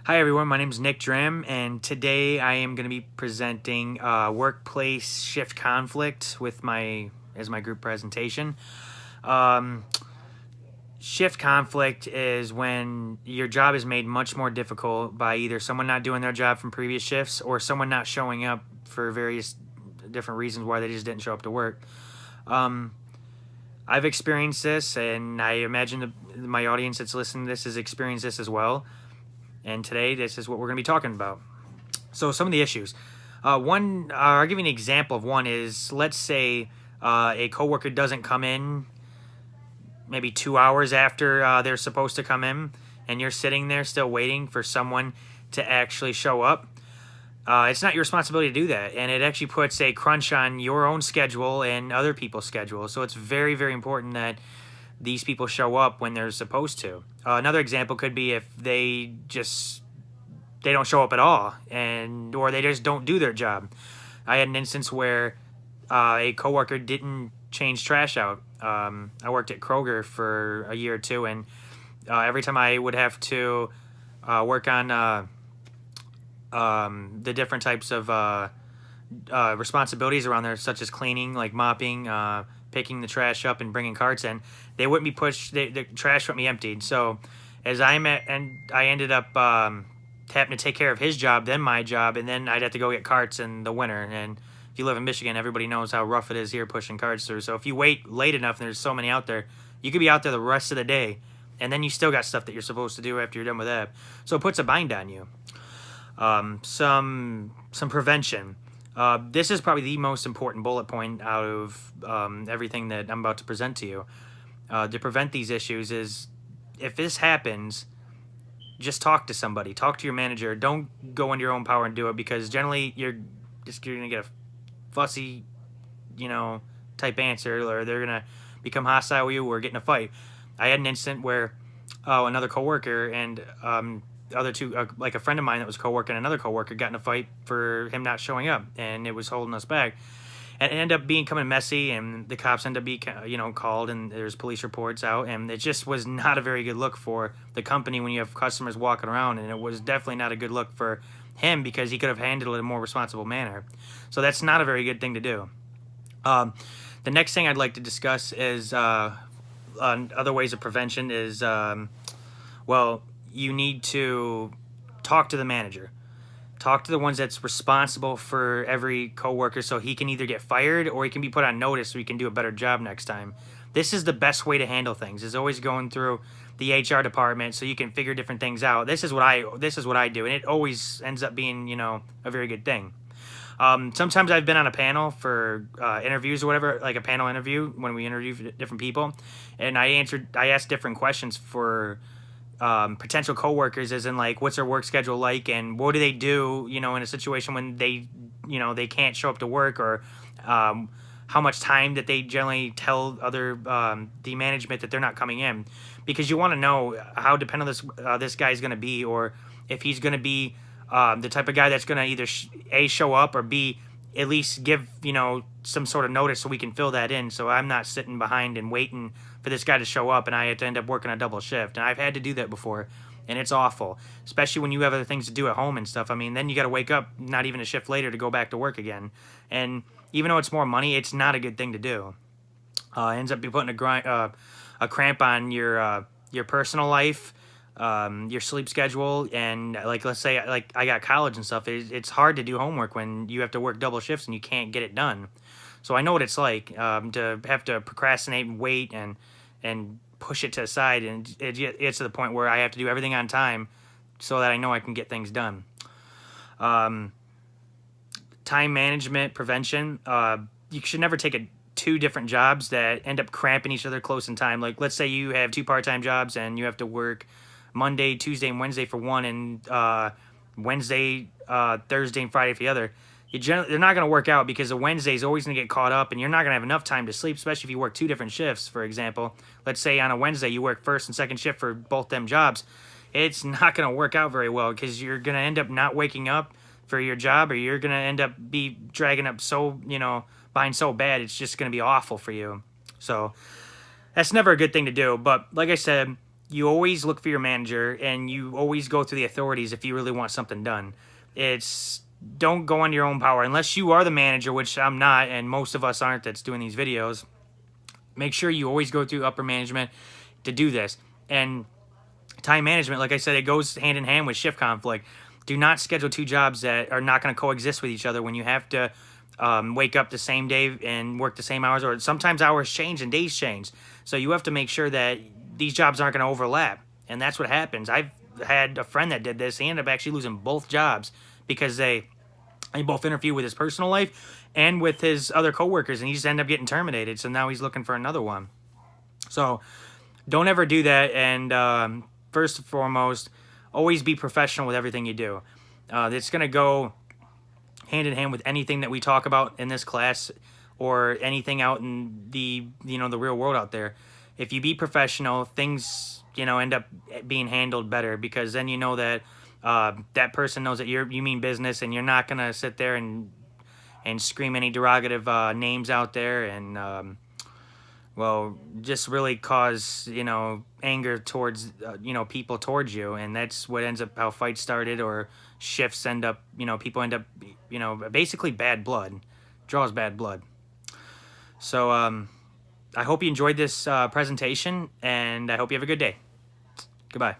Hi everyone, my name is Nick Drim, and today I am going to be presenting workplace shift conflict with my group presentation. Um, Shift conflict is when your job is made much more difficult by either someone not doing their job from previous shifts or someone not showing up for various different reasons why they just didn't show up to work. Um, I've experienced this, and I imagine my audience that's listening to this has experienced this as well. And today, this is what we're going to be talking about. So, some of the issues. I'll give you an example of one is, let's say a coworker doesn't come in maybe 2 hours after they're supposed to come in, and you're sitting there still waiting for someone to actually show up. It's not your responsibility to do that, and it actually puts a crunch on your own schedule and other people's schedule. So it's very, very important that these people show up when they're supposed to. Another example could be if they don't show up at all, or they just don't do their job. I had an instance where a coworker didn't change trash out. I worked at Kroger for a year or two, and every time I would have to work on the different types of responsibilities around there, such as cleaning, like mopping, picking the trash up, and bringing carts in, they wouldn't be pushed. The trash wouldn't be emptied. So, as I ended up having to take care of his job, then my job, and then I'd have to go get carts in the winter. And if you live in Michigan, everybody knows how rough it is here pushing carts through. So if you wait late enough, and there's so many out there, you could be out there the rest of the day, and then you still got stuff that you're supposed to do after you're done with that. So it puts a bind on you. Some prevention. This is probably the most important bullet point out of everything that I'm about to present to you. To prevent these issues is, if this happens, just talk to somebody. Talk to your manager. Don't go into your own power and do it, because generally you're going to get a fussy, type answer, or they're going to become hostile with you or get in a fight. I had an incident where another coworker and other two, like a friend of mine that was co-working, another coworker got in a fight for him not showing up, and it was holding us back. And it ended up becoming messy, and the cops ended up being, called, and there's police reports out, and it just was not a very good look for the company when you have customers walking around, and it was definitely not a good look for him, because he could have handled it in a more responsible manner. So that's not a very good thing to do. The next thing I'd like to discuss is other ways of prevention is, you need to talk to the manager. Talk to the ones that's responsible for every coworker, so he can either get fired or he can be put on notice so he can do a better job next time. This is the best way to handle things, is always going through the HR department so you can figure different things out. This is what I do, and it always ends up being, a very good thing. Sometimes I've been on a panel for interviews or whatever, like a panel interview when we interview different people, and I asked different questions for potential coworkers, as in, like, what's their work schedule like, and what do they do, in a situation when they can't show up to work, or how much time that they generally tell the management that they're not coming in, because you want to know how dependent this guy's going to be, or if he's going to be the type of guy that's going to either A, show up, or B, at least give some sort of notice so we can fill that in, so I'm not sitting behind and waiting for this guy to show up and I have to end up working a double shift. And I've had to do that before, and it's awful, especially when you have other things to do at home and stuff. I mean, then you got to wake up not even a shift later to go back to work again, and even though it's more money, it's not a good thing to do. It ends up putting a cramp on your personal life, your sleep schedule, and, like, let's say, like, I got college and stuff. It's hard to do homework when you have to work double shifts and you can't get it done. So I know what it's like to have to procrastinate and wait and push it to the side, and it's to the point where I have to do everything on time so that I know I can get things done. Time management prevention. You should never take two different jobs that end up cramping each other close in time. Like, let's say you have two part-time jobs and you have to work Monday, Tuesday, and Wednesday for one, and Wednesday, Thursday, and Friday for the other. They're not going to work out, because the Wednesday is always going to get caught up, and you're not going to have enough time to sleep, especially if you work two different shifts, for example. Let's say on a Wednesday you work first and second shift for both them jobs. It's not going to work out very well, because you're going to end up not waking up for your job, or you're going to end up dragging up behind so bad, it's just going to be awful for you. So that's never a good thing to do. But like I said, you always look for your manager, and you always go through the authorities if you really want something done. It's don't go on your own power unless you are the manager, which I'm not, and most of us aren't that's doing these videos. Make sure you always go through upper management to do this. And time management, like I said, it goes hand in hand with shift conflict. Do not schedule two jobs that are not going to coexist with each other when you have to wake up the same day and work the same hours, or sometimes hours change and days change. So you have to make sure that these jobs aren't going to overlap. And that's what happens. I've had a friend that did this. He ended up actually losing both jobs because they both interfere with his personal life and with his other coworkers, and he just ended up getting terminated. So now he's looking for another one. So don't ever do that. And first and foremost, always be professional with everything you do. It's going to go hand in hand with anything that we talk about in this class or anything out in the the real world out there. If you be professional, things end up being handled better, because then you know that that person knows that you mean business, and you're not gonna sit there and scream any derogative names out there, and well, just really cause anger towards people towards you. And that's what ends up how fights started, or shifts end up people end up basically bad blood, draws bad blood. So I hope you enjoyed this presentation, and I hope you have a good day. Goodbye.